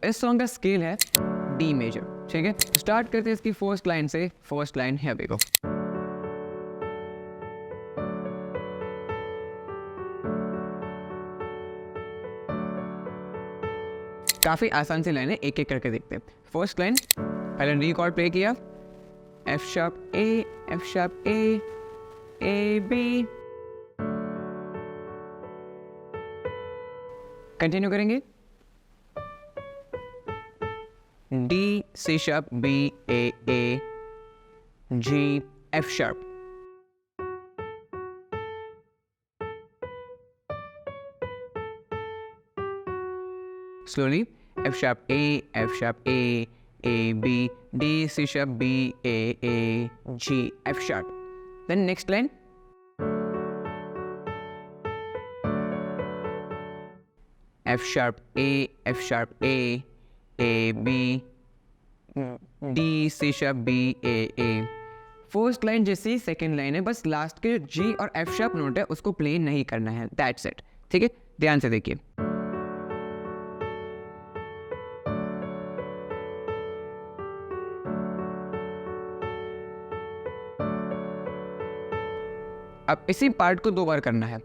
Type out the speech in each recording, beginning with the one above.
इस सॉन्ग का स्केल है डी मेजर, ठीक है। स्टार्ट करते हैं इसकी फर्स्ट लाइन से। फर्स्ट लाइन है अभी को, काफी आसान सी लाइन है, एक एक करके देखते हैं। फर्स्ट लाइन, पहले डी कॉर्ड प्ले किया, F sharp A B, continue करेंगे, D C sharp B A G F sharp, slowly, F sharp A B, D C sharp B A G F sharp. Then next line, F sharp A B, D C sharp B A. First line जैसी second line है, बस last के G और F sharp note है उसको play नहीं करना है, दैट्स इट, ठीक है। ध्यान से देखिए, अब इसी पार्ट को 2 बार करना है।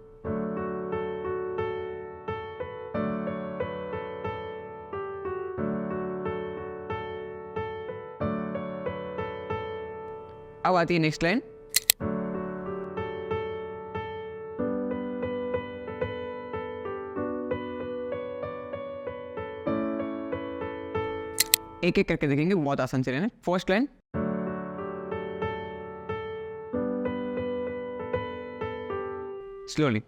अब आती है नेक्स्ट लाइन, एक एक करके देखेंगे, बहुत आसान से लेना। फर्स्ट लाइन, स्लोली,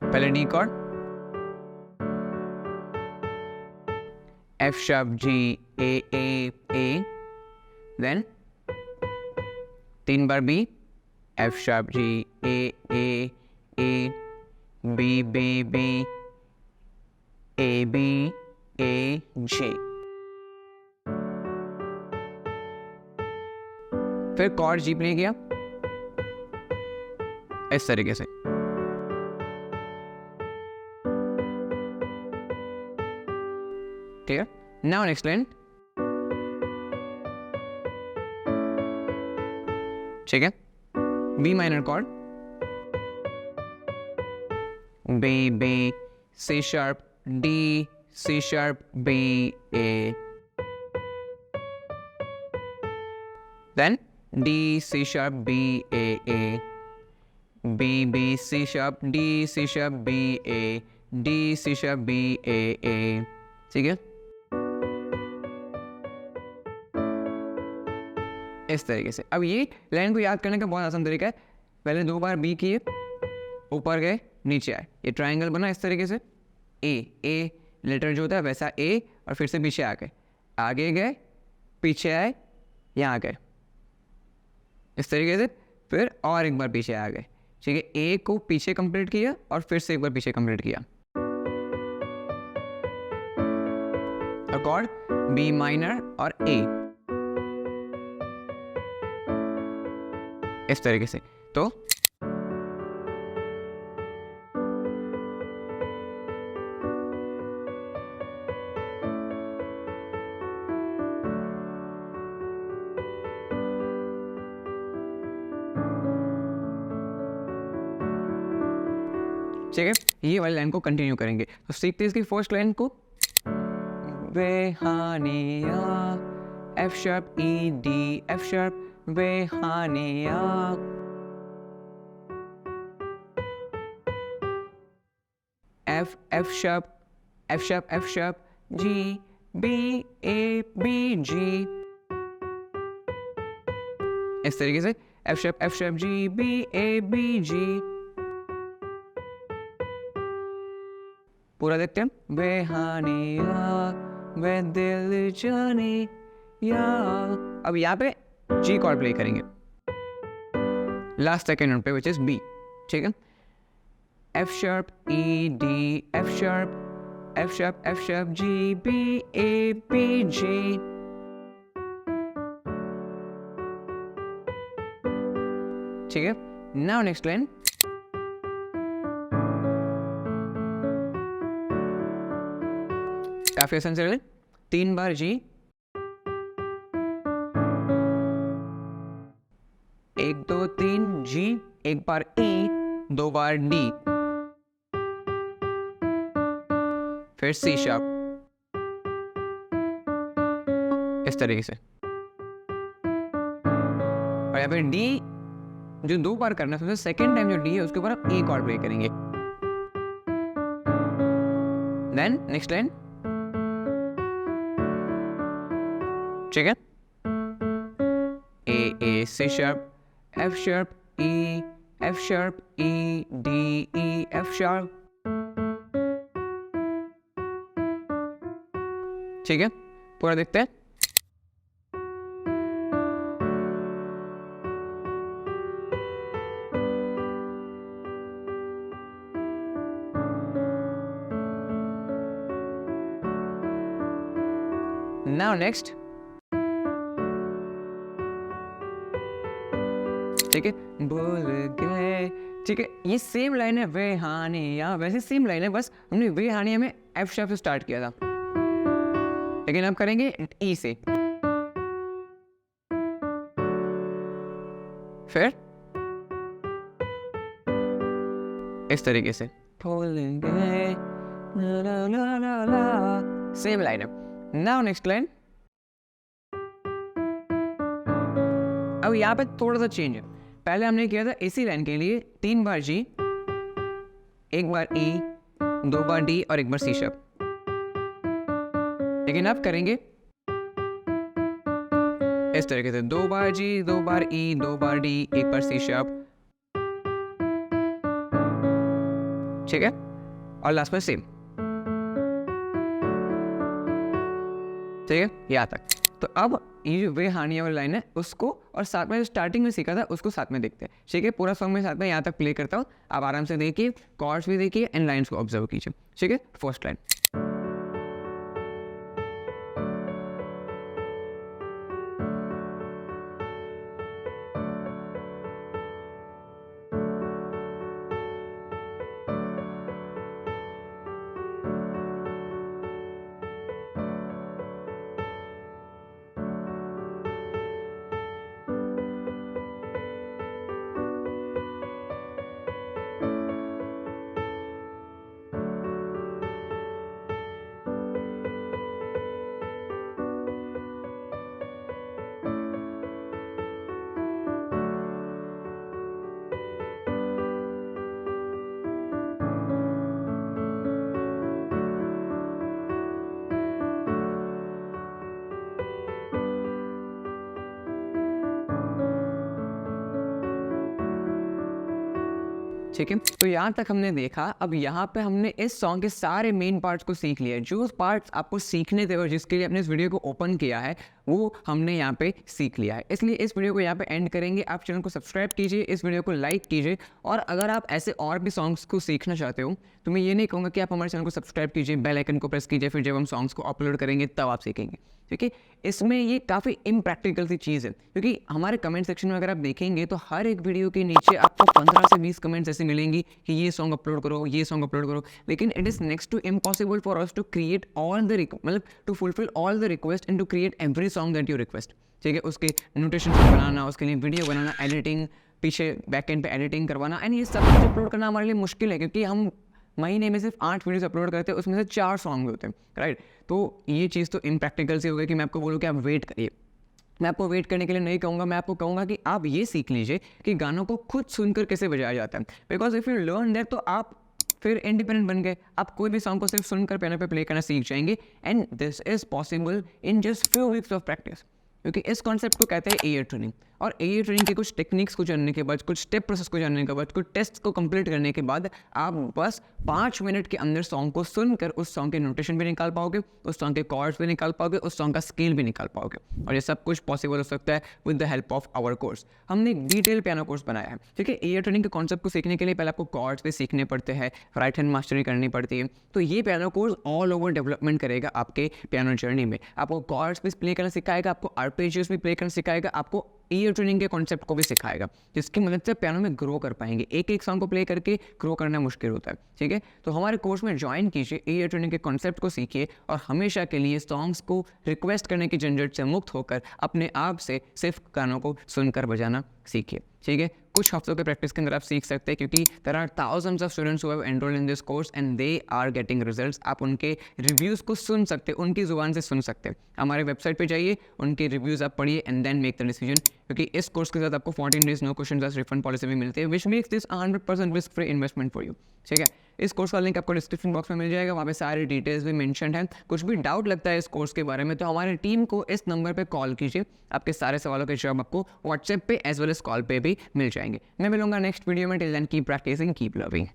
पहले D chord, F sharp G A, then 3 बार B, F sharp G A B A G, फिर कॉर्ड जी प्ले किया इस तरीके से, ठीक है। नाउ नेक्स्ट लाइन, ठीक है, B minor chord, B C sharp D C sharp B A, then D C sharp B A B C sharp D C sharp B A D C sharp B A, ठीक है। इस तरीके से। अब ये line को याद करने का बहुत आसान तरीका है, पहले 2 बार बी किए, ऊपर गए, नीचे आए, ये ट्रायंगल बना इस तरीके से, ए लेटर जो होता है वैसा ए, और फिर से पीछे आ गए, आगे गए, पीछे आए, यहाँ गए, इस तरीके से, फिर और एक बार पीछे आ गए, ठीक है। ए को पीछे कंप्लीट किया और फिर से एक बार पीछे कंप्लीट किया। अकॉर्ड बी माइनर और ए, इस तरीके से। तो ठीक है, ये वाली लाइन को कंटिन्यू करेंगे। तो सीखते हैं इसकी फर्स्ट लाइन को, Ve Haniya, F sharp E D F sharp, Ve Haniya, F sharp G B A G, इस तरीके से, F sharp G B G. पूरा देखते हैं, वे हानिया वे दिल जाने या। अब यहाँ पे जी कॉर्ड प्ले करेंगे लास्ट सेकेंड नोट पे, विच इज बी, ठीक है। F sharp E D F sharp G B A G, ठीक है। नाउ नेक्स्ट लाइन, काफी आसान से 3 बार G, 1 2 3 G, 1 बार E, 2 बार D, फिर C शार्प, इस तरीके से। और यहाँ पे D जो 2 बार करना है, सेकेंड टाइम जो D है उसके ऊपर आप E कॉर्ड प्ले करेंगे। देन नेक्स्ट लाइन, ठीक है, A C sharp, F sharp, E, F sharp, E, D, E, F sharp, ठीक है, पूरा देखते हैं। Now next, ठीक है, भूल गए, ठीक है, ये सेम लाइन है वे हानिया, वैसे सेम लाइन है, बस हमने वे हानिया में एफ शार्प से स्टार्ट किया था, लेकिन अब करेंगे ई से। फिर इस तरीके से भूल गए, ला ला ला ला, सेम लाइन है। नाउ नेक्स्ट लाइन, अब यहाँ पे थोड़ा सा चेंज है। पहले हमने किया था इसी लाइन के लिए 3 बार G, 1 बार E, 2 बार D और 1 बार C शार्प, लेकिन अब करेंगे इस तरीके से 2 बार G, 2 बार E, 2 बार D, 1 बार C शार्प, ठीक है, और लास्ट में सेम, ठीक है, यहाँ तक। तो अब ये जो वे हानिया वाली लाइन है उसको और साथ में जो स्टार्टिंग में सीखा था उसको साथ में देखते हैं, ठीक है। पूरा सॉन्ग में साथ में यहाँ तक प्ले करता हूँ, आप आराम से देखिए, कॉर्ड्स भी देखिए एंड लाइन्स को ऑब्जर्व कीजिए, ठीक है। फर्स्ट लाइन, ठीक है। तो यहाँ तक हमने देखा। अब यहाँ पे हमने इस सॉन्ग के सारे मेन पार्ट्स को सीख लिया। जो पार्ट्स आपको सीखने थे और जिसके लिए आपने इस वीडियो को ओपन किया है वो हमने यहाँ पे सीख लिया है। इसलिए इस वीडियो को यहाँ पे एंड करेंगे। आप चैनल को सब्सक्राइब कीजिए, इस वीडियो को लाइक कीजिए, और अगर आप ऐसे और भी सॉन्ग्स को सीखना चाहते हो तो मैं ये नहीं कहूँगा कि आप हमारे चैनल को सब्सक्राइब कीजिए, बेल आइकन को प्रेस कीजिए, फिर जब हम सॉन्ग्स को अपलोड करेंगे तब आप सीखेंगे। क्योंकि इसमें ये काफ़ी इम्प्रैक्टिकल सी चीज़ है, क्योंकि हमारे कमेंट सेक्शन में अगर आप देखेंगे तो हर एक वीडियो के नीचे आपको 15 से 20 कमेंट्स ऐसे मिलेंगी कि ये सॉन्ग अपलोड करो, ये सॉन्ग अपलोड करो। लेकिन it is next to impossible for us to create all the मतलब to fulfil all the request and to create every song that you request. ठीक है, उसके नोटेशन बनाना, उसके लिए वीडियो बनाना, एडिटिंग, पीछे बैकएंड पे एडिटिंग करवाना, एंड ये सब कुछ अपलोड करना हमारे लिए मुश्किल है, क्योंकि हम महीने में सिर्फ 8 वीडियोस अपलोड करते हैं, उसमें से 4 सॉन्ग होते हैं, राइट। तो ये चीज़ तो इम्प्रैक्टिकल सी हो गई कि मैं आपको बोलूँ कि आप वेट करिए। मैं आपको वेट करने के लिए नहीं कहूँगा, मैं आपको कहूँगा कि आप ये सीख लीजिए कि गानों को खुद सुनकर कैसे बजाया जाता है। Because if you learn that तो आप फिर इंडिपेंडेंट बन गए। आप कोई भी सॉन्ग को सिर्फ सुनकर पियानो पे प्ले करना सीख जाएंगे, and this is possible in just few weeks of practice. क्योंकि इस कॉन्सेप्ट को कहते हैं ईयर ट्रेनिंग, और ईयर ट्रेनिंग के कुछ टेक्निक्स को जानने के बाद, कुछ स्टेप प्रोसेस को जानने के बाद, कुछ टेस्ट को कंप्लीट करने के बाद आप बस 5 मिनट के अंदर सॉन्ग को सुनकर उस सॉन्ग के नोटेशन भी निकाल पाओगे, उस सॉन्ग के कॉर्ड्स भी निकाल पाओगे, उस सॉन्ग का स्केल भी निकाल पाओगे। और ये सब कुछ पॉसिबल हो सकता है with the help of our course. हमने एक डिटेल पियानो कोर्स बनाया है, ठीक है। ईयर ट्रेनिंग के कॉन्सेप्ट को सीखने के लिए पहले आपको कॉर्ड्स भी सीखने पड़ते हैं, राइट हैंड मास्टरी करनी पड़ती है। तो ये piano course all over development करेगा आपके पियानो जर्नी में। आपको कॉर्ड्स भी प्ले करना सिखाएगा, आपको आर्पेजियोस भी प्ले करना सिखाएगा, आपको ईयर ट्रेनिंग के कॉन्सेप्ट को भी सिखाएगा, जिसकी मदद से पियानो में ग्रो कर पाएंगे। एक एक सॉन्ग को प्ले करके ग्रो करना मुश्किल होता है, ठीक है। तो हमारे कोर्स में ज्वाइन कीजिए, ईयर ट्रेनिंग के कॉन्सेप्ट को सीखिए और हमेशा के लिए सॉन्ग्स को रिक्वेस्ट करने की झंझट से मुक्त होकर अपने आप से सिर्फ गानों को सुनकर बजाना सीखिए, ठीक है। कुछ हफ्तों के प्रैक्टिस के अंदर आप सीख सकते हैं, क्योंकि there are thousands of students who have enrolled in this course and they are getting results. आप उनके रिव्यूज़ को सुन सकते हैं, उनकी ज़ुबान से सुन सकते हैं। हमारे वेबसाइट पे जाइए, उनके रिव्यूज़ आप पढ़िए and then make the decision, क्योंकि इस कोर्स के साथ आपको 14 days no question refund policy भी मिलती है, which makes this 100% risk free investment for you, ठीक है। इस कोर्स का लिंक आपको डिस्क्रिप्शन बॉक्स में मिल जाएगा, वहाँ पे सारी डिटेल्स भी मेंशन है। कुछ भी डाउट लगता है इस कोर्स के बारे में तो हमारी टीम को इस नंबर पे कॉल कीजिए, आपके सारे सवालों के जवाब आपको व्हाट्सएप पे एज वेल एज कॉल पे भी मिल जाएंगे। मैं मिलूंगा नेक्स्ट वीडियो में। Till then keep practicing, keep loving.